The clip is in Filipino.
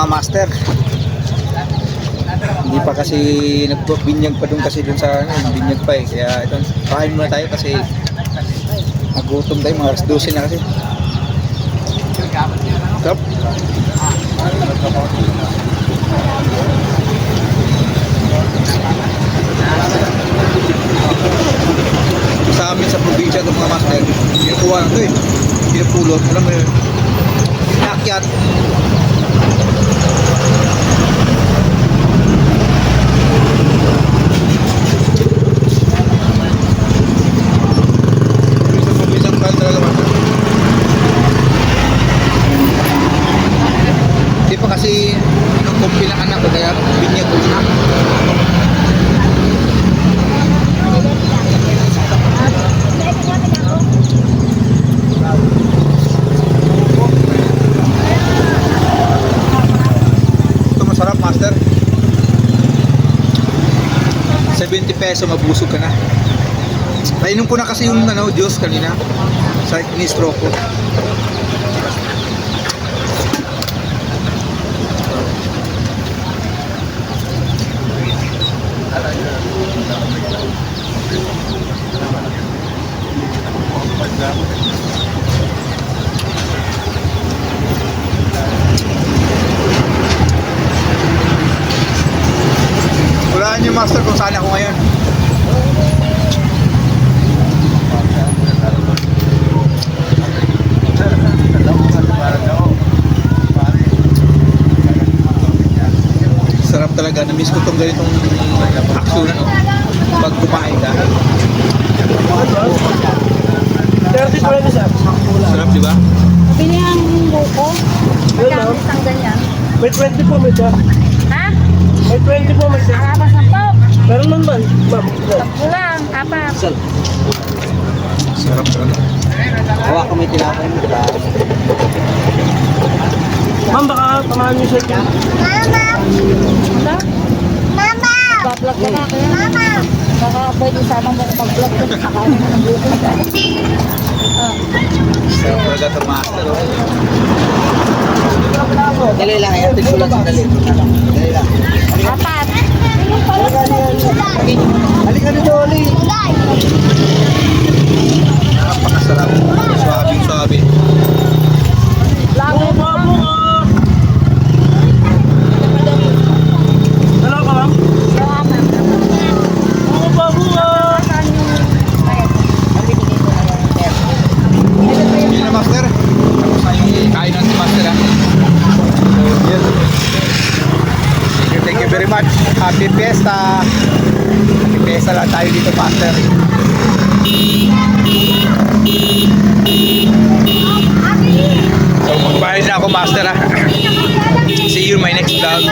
Master, hindi pa kasi nagbinyag pa doon kasi doon sa binyag pa eh. Kaya ito, kain muna tayo kasi nagutom tayo, mga alas 12 na kasi. Stop. Sa amin sa probinsya ito mga master, pinukuha na ito eh. Pinupulot, alam mo yun, inakyat. Hindi pa kasi inukumpi ng anak ko kaya binyag ko na. Ito masarap master. 70 peso mabusog ka na. Nainom ko na kasi yung juice kanina sa in-stroke ko. Walaan niyo master kung saan ako ngayon. Sarap talaga, na-miss ko itong ganitong aksyon pag kumain ka. 30 pa rin siya. Sarap di ba? Bili ang buko. Magkano isang ganyan? May 20 po, may siya. Ha? May 20 po, may siya. Apat na po. Meron man man, ma'am. Tatlo lang. Apat. Sarap talaga. Hawa ko may tinapay mo, diba? Ma'am, baka tamahan niyo siya. Wala? Mama! Ba-vlog ka na kaya? Mama! Baka pwede sama mo kung mag-vlog ka. Kakain mo ng buko. Sarap talaga ito master. Dali lang, yan. Tigsulat sa dali. Dali lang. Apat. Halika dito, Oli. Napakasarap. Suabe. Lagi mo. Dalawa ka, ma'am? Hindi na master. Tapos na yung kain natin master ha. So yun. Thank you very much. Happy Fiesta. Happy Fiesta lang tayo dito master. So magbayad na ako master ha. See you in my next vlog.